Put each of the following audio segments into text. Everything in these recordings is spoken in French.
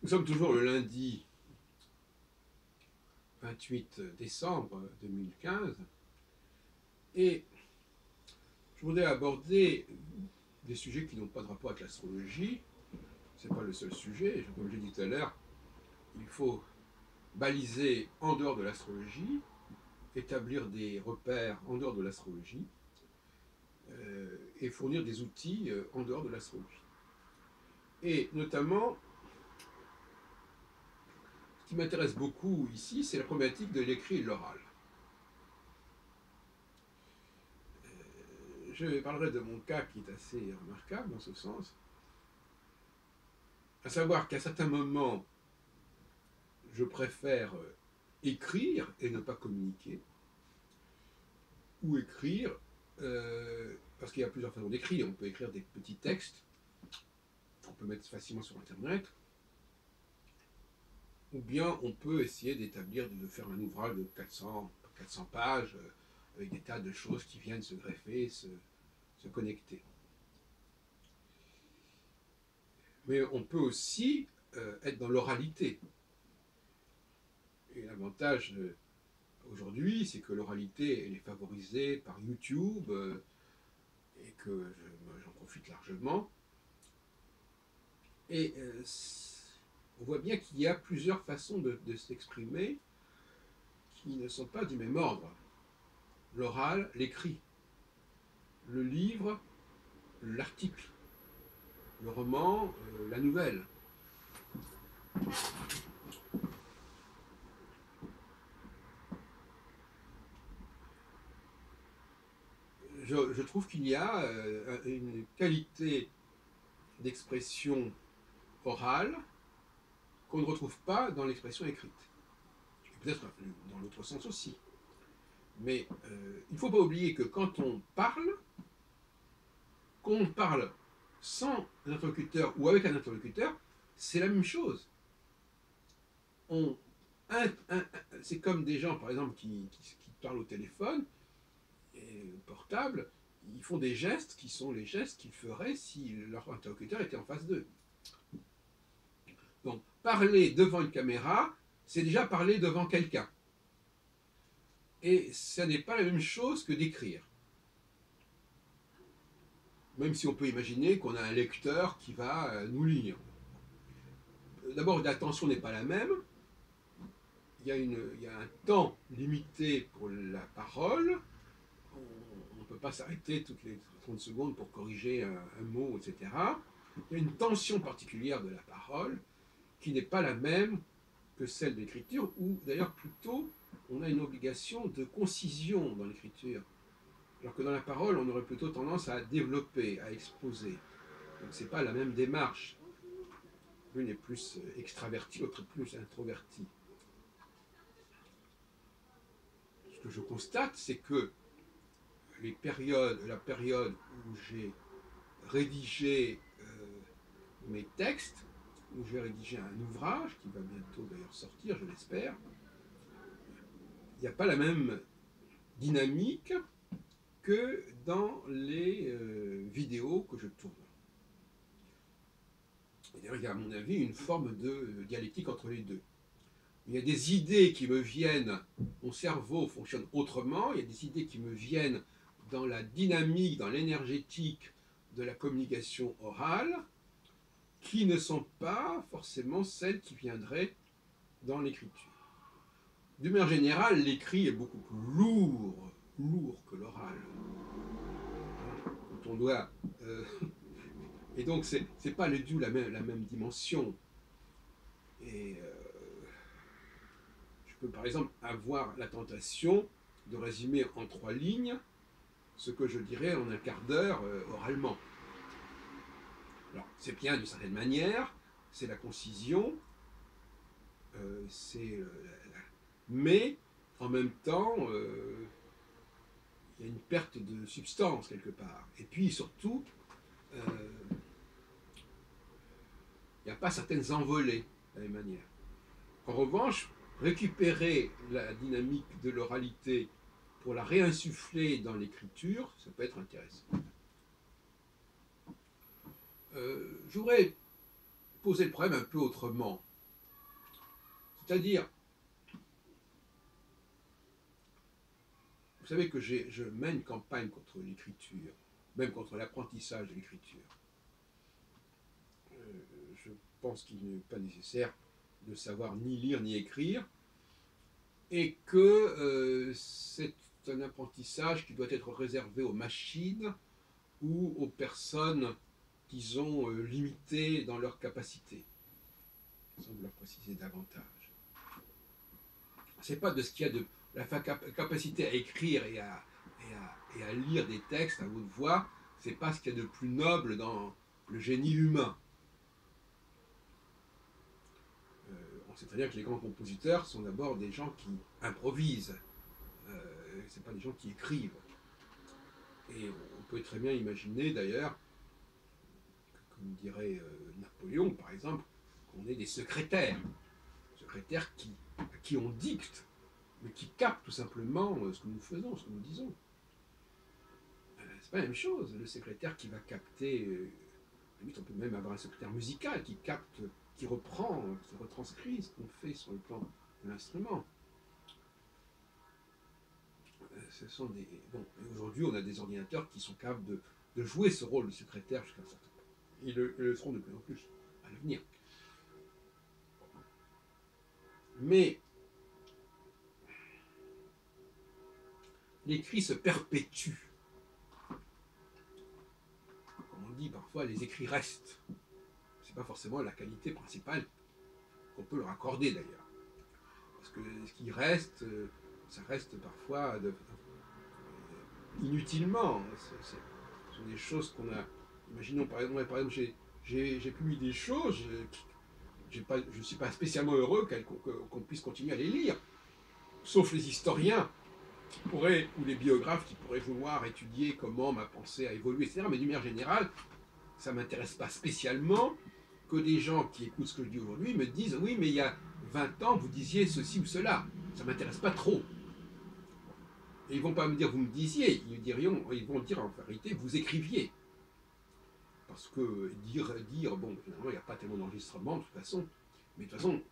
Nous sommes toujours le lundi 28 décembre 2015 et je voudrais aborder des sujets qui n'ont pas de rapport avec l'astrologie. Ce n'est pas le seul sujet. Comme j'ai dit tout à l'heure, il faut baliser en dehors de l'astrologie, établir des repères en dehors de l'astrologie et fournir des outils en dehors de l'astrologie. Et notamment, ce qui m'intéresse beaucoup ici, c'est la problématique de l'écrit et de l'oral. Je parlerai de mon cas qui est assez remarquable dans ce sens, à savoir qu'à certains moments, je préfère écrire et ne pas communiquer, ou écrire, parce qu'il y a plusieurs façons d'écrire. On peut écrire des petits textes, on peut mettre facilement sur Internet, ou bien on peut essayer d'établir, de faire un ouvrage de 400 pages, avec des tas de choses qui viennent se greffer, se connecter. Mais on peut aussi être dans l'oralité. Et l'avantage aujourd'hui, c'est que l'oralité, elle est favorisée par YouTube, et que j'en profite largement. Et on voit bien qu'il y a plusieurs façons de s'exprimer qui ne sont pas du même ordre. L'oral, l'écrit. Le livre, l'article. Le roman, la nouvelle. Je trouve qu'il y a une qualité d'expression orale qu'on ne retrouve pas dans l'expression écrite. Peut-être dans l'autre sens aussi. Mais il ne faut pas oublier que quand on parle, qu'on parle sans un interlocuteur ou avec un interlocuteur, c'est la même chose. C'est comme des gens, par exemple, qui parlent au téléphone et au portable, ils font des gestes qui sont les gestes qu'ils feraient si leur interlocuteur était en face d'eux. Donc, parler devant une caméra, c'est déjà parler devant quelqu'un. Et ça n'est pas la même chose que d'écrire. Même si on peut imaginer qu'on a un lecteur qui va nous lire. D'abord, l'attention n'est pas la même. Il y a un temps limité pour la parole. On ne peut pas s'arrêter toutes les 30 secondes pour corriger un mot, etc. Il y a une tension particulière de la parole qui n'est pas la même que celle de l'écriture, ou d'ailleurs plutôt, on a une obligation de concision dans l'écriture. Alors que dans la parole, on aurait plutôt tendance à développer, à exposer. Donc ce n'est pas la même démarche. L'une est plus extravertie, l'autre plus introvertie. Ce que je constate, c'est que la période où j'ai rédigé mes textes, où j'ai rédigé un ouvrage, qui va bientôt d'ailleurs sortir, je l'espère, il n'y a pas la même dynamique que dans les vidéos que je tourne. D'ailleurs, il y a à mon avis une forme de dialectique entre les deux. Il y a des idées qui me viennent, mon cerveau fonctionne autrement, il y a des idées qui me viennent dans la dynamique, dans l'énergétique de la communication orale, qui ne sont pas forcément celles qui viendraient dans l'écriture. D'une manière générale, l'écrit est beaucoup plus lourd que l'oral. Quand on doit... et donc, c'est pas le tout la même dimension. Et je peux par exemple avoir la tentation de résumer en 3 lignes ce que je dirais en un quart d'heure oralement. Alors, c'est bien d'une certaine manière, c'est la concision, mais en même temps, il y a une perte de substance quelque part. Et puis surtout, il n'y a pas certaines envolées de la même manière. En revanche, récupérer la dynamique de l'oralité pour la réinsuffler dans l'écriture, ça peut être intéressant. Je voudrais poser le problème un peu autrement. C'est-à-dire, vous savez que je mène une campagne contre l'écriture, même contre l'apprentissage de l'écriture. Je pense qu'il n'est pas nécessaire de savoir ni lire ni écrire, et que c'est un apprentissage qui doit être réservé aux machines ou aux personnes, disons, limitées dans leurs capacités. Sans vouloir préciser davantage. C'est pas de ce qu'il y a de la capacité à écrire et à lire des textes à haute voix, c'est pas ce qu'il y a de plus noble dans le génie humain. On sait très bien que les grands compositeurs sont d'abord des gens qui improvisent, c'est pas des gens qui écrivent. Et on peut très bien imaginer d'ailleurs, comme dirait Napoléon par exemple, qu'on ait des secrétaires à qui on dicte, mais qui captent tout simplement ce que nous faisons, ce que nous disons. C'est pas la même chose, le secrétaire qui va capter, on peut même avoir un secrétaire musical qui capte, qui reprend, qui retranscrit ce qu'on fait sur le plan de l'instrument. Ce sont des... Bon, aujourd'hui, on a des ordinateurs qui sont capables de jouer ce rôle de secrétaire jusqu'à un certain point. Ils le seront de plus en plus à l'avenir. Mais l'écrit se perpétue. Comme on dit parfois, les écrits restent. C'est pas forcément la qualité principale qu'on peut leur accorder d'ailleurs. Parce que ce qui reste, ça reste parfois inutilement. Ce sont des choses qu'on a. Imaginons par exemple, j'ai publié des choses, je ne suis pas spécialement heureux qu'on puisse continuer à les lire. Sauf les historiens qui pourraient, ou les biographes qui pourraient vouloir étudier comment ma pensée a évolué, etc. Mais d'une manière générale, ça ne m'intéresse pas spécialement que des gens qui écoutent ce que je dis aujourd'hui me disent « Oui, mais il y a 20 ans, vous disiez ceci ou cela. » Ça ne m'intéresse pas trop. Et ils ne vont pas me dire « Vous me disiez », ils vont dire en vérité « Vous écriviez ». Parce que dire bon, finalement, il n'y a pas tellement d'enregistrement de toute façon. Mais de toute façon,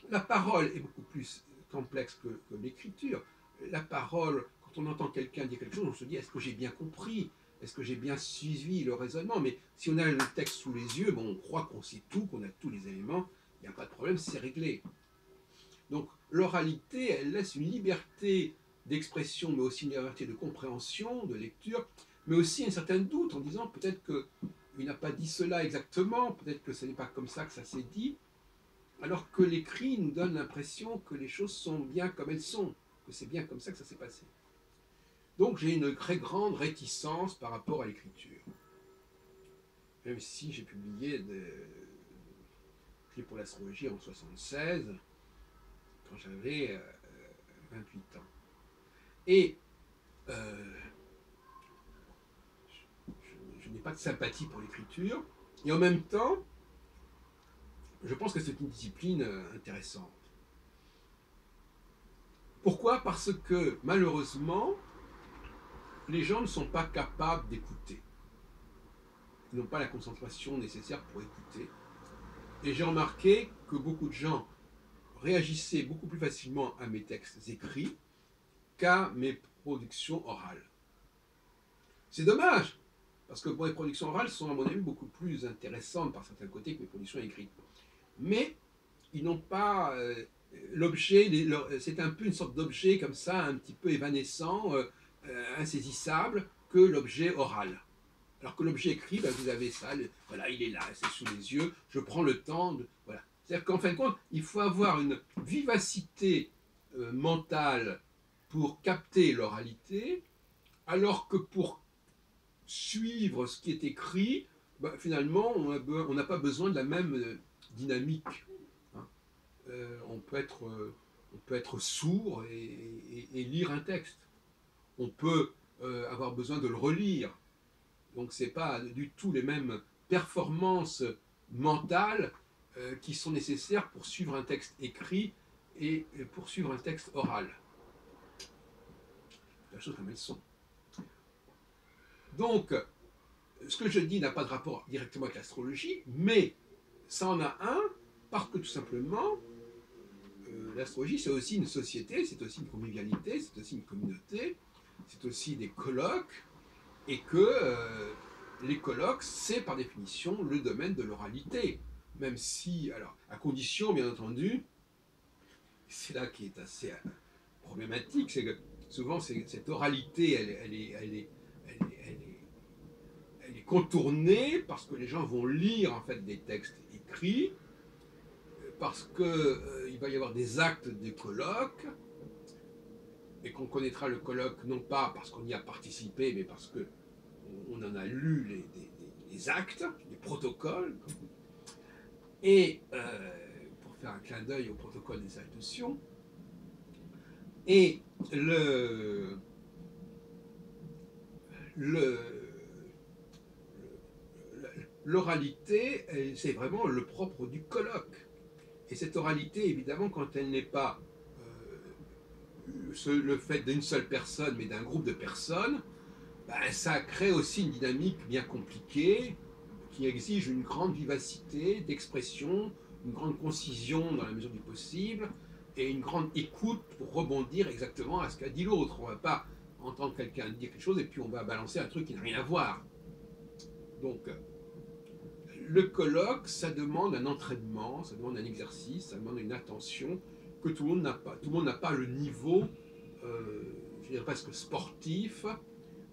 la parole est beaucoup plus complexe que l'écriture. La parole, quand on entend quelqu'un dire quelque chose, on se dit, est-ce que j'ai bien compris? Est-ce que j'ai bien suivi le raisonnement? Mais si on a le texte sous les yeux, bon, on croit qu'on sait tout, qu'on a tous les éléments, il n'y a pas de problème, c'est réglé. Donc l'oralité, elle laisse une liberté d'expression, mais aussi une liberté de compréhension, de lecture, mais aussi un certain doute en disant peut-être qu'il n'a pas dit cela exactement, peut-être que ce n'est pas comme ça que ça s'est dit, alors que l'écrit nous donne l'impression que les choses sont bien comme elles sont, que c'est bien comme ça que ça s'est passé. Donc j'ai une très grande réticence par rapport à l'écriture. Même si j'ai publié des clés pour l'astrologie en 1976, quand j'avais 28 ans. Et je n'ai pas de sympathie pour l'écriture, et en même temps, je pense que c'est une discipline intéressante. Pourquoi? Parce que, malheureusement, les gens ne sont pas capables d'écouter. Ils n'ont pas la concentration nécessaire pour écouter. Et j'ai remarqué que beaucoup de gens réagissaient beaucoup plus facilement à mes textes écrits qu'à mes productions orales. C'est dommage, parce que mes productions orales sont, à mon avis, beaucoup plus intéressantes par certains côtés que mes productions écrites. Mais ils n'ont pas l'objet, c'est un peu une sorte d'objet comme ça, un petit peu évanescent, insaisissable, que l'objet oral. Alors que l'objet écrit, ben, vous avez ça, voilà, il est là, c'est sous les yeux, je prends le temps de... Voilà. C'est-à-dire qu'en fin de compte, il faut avoir une vivacité mentale pour capter l'oralité, alors que pour suivre ce qui est écrit, ben, finalement, on n'a pas besoin de la même dynamique. Hein. On peut être sourd et lire un texte. On peut avoir besoin de le relire. Donc ce n'est pas du tout les mêmes performances mentales qui sont nécessaires pour suivre un texte écrit et pour suivre un texte oral. C'est la chose comme elles sont. Donc, ce que je dis n'a pas de rapport directement avec l'astrologie, mais ça en a un, parce que tout simplement, l'astrologie, c'est aussi une société, c'est aussi une convivialité, c'est aussi une communauté, c'est aussi des colloques, et que les colloques, c'est par définition le domaine de l'oralité. Même si, alors, à condition, bien entendu, c'est là qui est assez problématique, c'est que souvent cette oralité, elle est contournée parce que les gens vont lire en fait des textes écrits, parce qu'il va y avoir des actes de colloque, et qu'on connaîtra le colloque non pas parce qu'on y a participé, mais parce qu'on en a lu les actes, les protocoles, et pour faire un clin d'œil au protocole des institutions, et l'oralité, c'est vraiment le propre du colloque. Et cette oralité, évidemment, quand elle n'est pas le fait d'une seule personne, mais d'un groupe de personnes, ben, ça crée aussi une dynamique bien compliquée, qui exige une grande vivacité d'expression, une grande concision dans la mesure du possible, et une grande écoute pour rebondir exactement à ce qu'a dit l'autre. On ne va pas entendre quelqu'un dire quelque chose et puis on va balancer un truc qui n'a rien à voir. Donc, le colloque, ça demande un entraînement, ça demande un exercice, ça demande une attention que tout le monde n'a pas. Tout le monde n'a pas le niveau, je dirais presque sportif,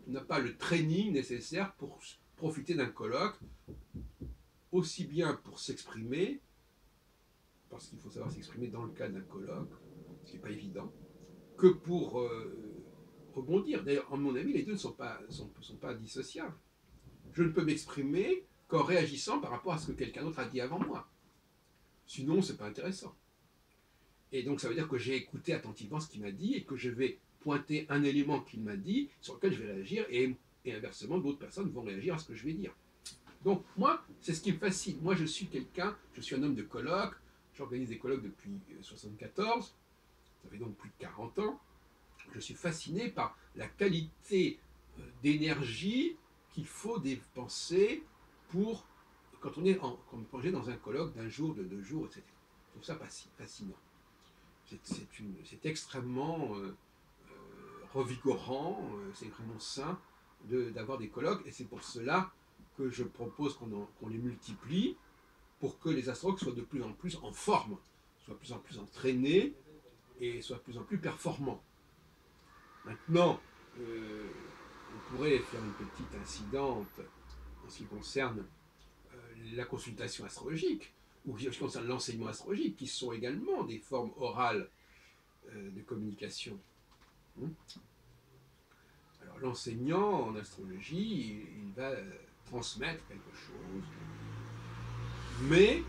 n'a pas le training nécessaire pour profiter d'un colloque, aussi bien pour s'exprimer, parce qu'il faut savoir s'exprimer dans le cadre d'un colloque, ce qui n'est pas évident, que pour rebondir. D'ailleurs, en mon avis, les deux ne sont pas dissociables. Je ne peux m'exprimer qu'en réagissant par rapport à ce que quelqu'un d'autre a dit avant moi. Sinon, ce n'est pas intéressant. Et donc, ça veut dire que j'ai écouté attentivement ce qu'il m'a dit et que je vais pointer un élément qu'il m'a dit sur lequel je vais réagir et inversement, d'autres personnes vont réagir à ce que je vais dire. Donc, moi, c'est ce qui me fascine. Moi, je suis un homme de colloque, j'organise des colloques depuis 1974, ça fait donc plus de 40 ans. Je suis fasciné par la qualité d'énergie qu'il faut dépenser pour, quand on est dans un colloque d'un jour, de 2 jours, etc. Je trouve ça fascinant. C'est extrêmement revigorant, c'est vraiment sain d'avoir des colloques, et c'est pour cela que je propose qu'on les multiplie pour que les astrologues soient de plus en plus en forme, soient de plus en plus entraînés et soient de plus en plus performants. Maintenant, on pourrait faire une petite incidente en ce qui concerne la consultation astrologique, ou en ce qui concerne l'enseignement astrologique, qui sont également des formes orales de communication. Alors l'enseignant en astrologie, il va transmettre quelque chose, mais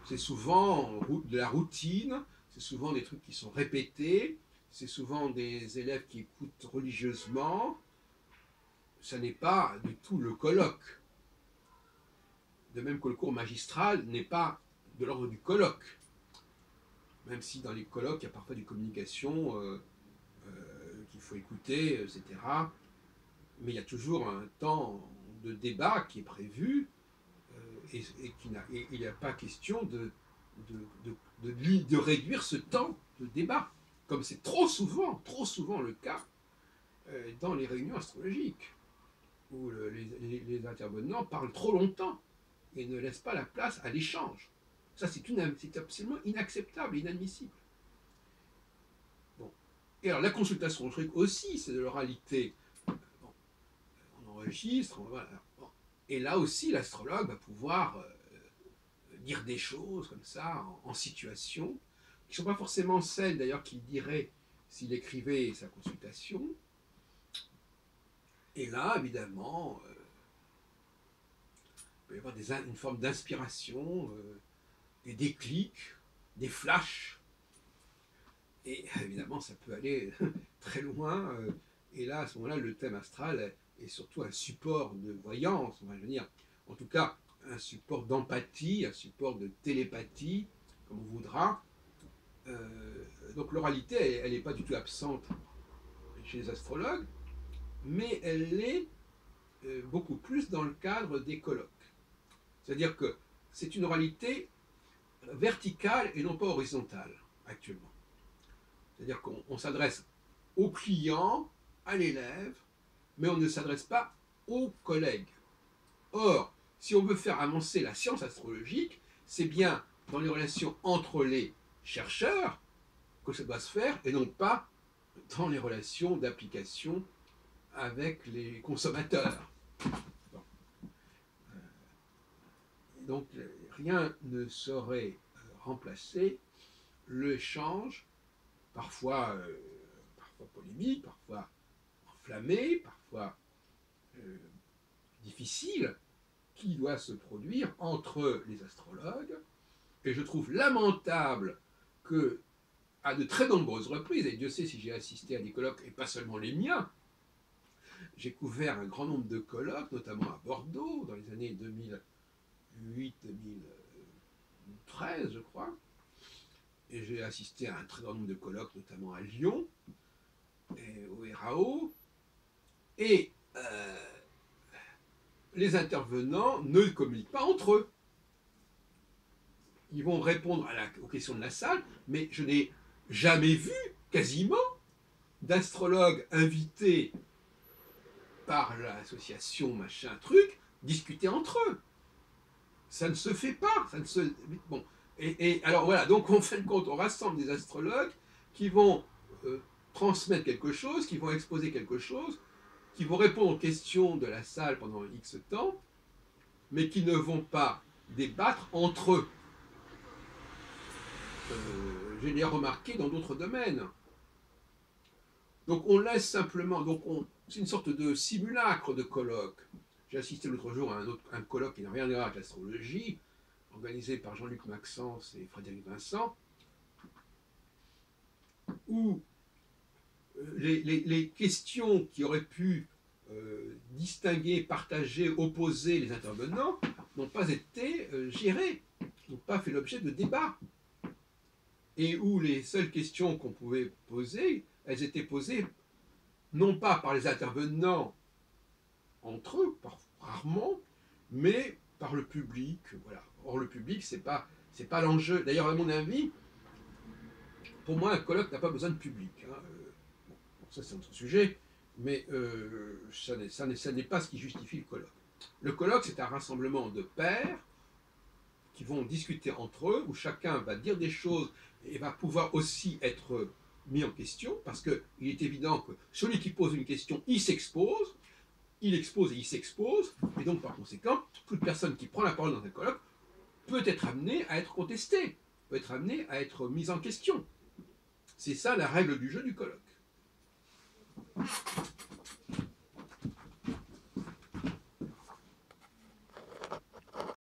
c'est souvent de la routine, c'est souvent des trucs qui sont répétés, c'est souvent des élèves qui écoutent religieusement, ça n'est pas du tout le colloque. De même que le cours magistral n'est pas de l'ordre du colloque, même si dans les colloques, il y a parfois des communications qu'il faut écouter, etc. Mais il y a toujours un temps de débat qui est prévu, et il n'y a pas question de réduire ce temps de débat, comme c'est trop souvent le cas dans les réunions astrologiques, où les intervenants parlent trop longtemps et ne laissent pas la place à l'échange. Ça, c'est absolument inacceptable, inadmissible. Bon. Et alors, la consultation astrologique aussi, c'est de l'oralité. Bon. On enregistre, voilà. Bon. Et là aussi, l'astrologue va pouvoir dire des choses comme ça, en situation, qui ne sont pas forcément celles, d'ailleurs, qu'il dirait s'il écrivait sa consultation. Et là, évidemment, il peut y avoir une forme d'inspiration, des déclics, des flashs. Et évidemment, ça peut aller très loin. Et là, à ce moment-là, le thème astral est surtout un support de voyance, on va dire. En tout cas, un support d'empathie, un support de télépathie, comme on voudra. Donc l'oralité, elle n'est pas du tout absente chez les astrologues, mais elle est beaucoup plus dans le cadre des colloques. C'est-à-dire que c'est une oralité verticale et non pas horizontale actuellement. C'est-à-dire qu'on s'adresse au client, à l'élève, mais on ne s'adresse pas aux collègues. Or, si on veut faire avancer la science astrologique, c'est bien dans les relations entre les chercheurs que ça doit se faire, et non pas dans les relations d'application avec les consommateurs. Bon. Donc, rien ne saurait remplacer l'échange, parfois polémique, parfois enflammé, parfois difficile, qui doit se produire entre les astrologues. Et je trouve lamentable que, à de très nombreuses reprises, et Dieu sait si j'ai assisté à des colloques, et pas seulement les miens, j'ai couvert un grand nombre de colloques, notamment à Bordeaux, dans les années 2008-2013, je crois. Et j'ai assisté à un très grand nombre de colloques, notamment à Lyon, et au RAO. Et les intervenants ne communiquent pas entre eux. Ils vont répondre aux questions de la salle, mais je n'ai jamais vu, quasiment, d'astrologues invités par l'association machin truc discuter entre eux. Ça ne se fait pas. Ça ne se... Bon. Et alors voilà, donc en fin de compte, on rassemble des astrologues qui vont transmettre quelque chose, qui vont exposer quelque chose, qui vont répondre aux questions de la salle pendant X temps, mais qui ne vont pas débattre entre eux. Je l'ai remarqué dans d'autres domaines. Donc on laisse simplement, c'est une sorte de simulacre de colloque. J'ai assisté l'autre jour à un colloque qui n'a rien à voir avec l'astrologie, organisé par Jean-Luc Maxence et Frédéric Vincent, où les questions qui auraient pu distinguer, partager, opposer les intervenants n'ont pas été gérées, n'ont pas fait l'objet de débats. Et où les seules questions qu'on pouvait poser, elles étaient posées non pas par les intervenants entre eux, rarement, mais par le public. Voilà. Or, le public, c'est pas l'enjeu. D'ailleurs, à mon avis, pour moi, un colloque n'a pas besoin de public. Hein. Bon, ça, c'est notre sujet, mais ça n'est pas ce qui justifie le colloque. Le colloque, c'est un rassemblement de pairs qui vont discuter entre eux, où chacun va dire des choses et va pouvoir aussi être mis en question, parce qu'il est évident que celui qui pose une question, il s'expose, il expose et il s'expose, et donc par conséquent, toute personne qui prend la parole dans un colloque peut être amenée à être contestée, peut être amenée à être mise en question. C'est ça la règle du jeu du colloque.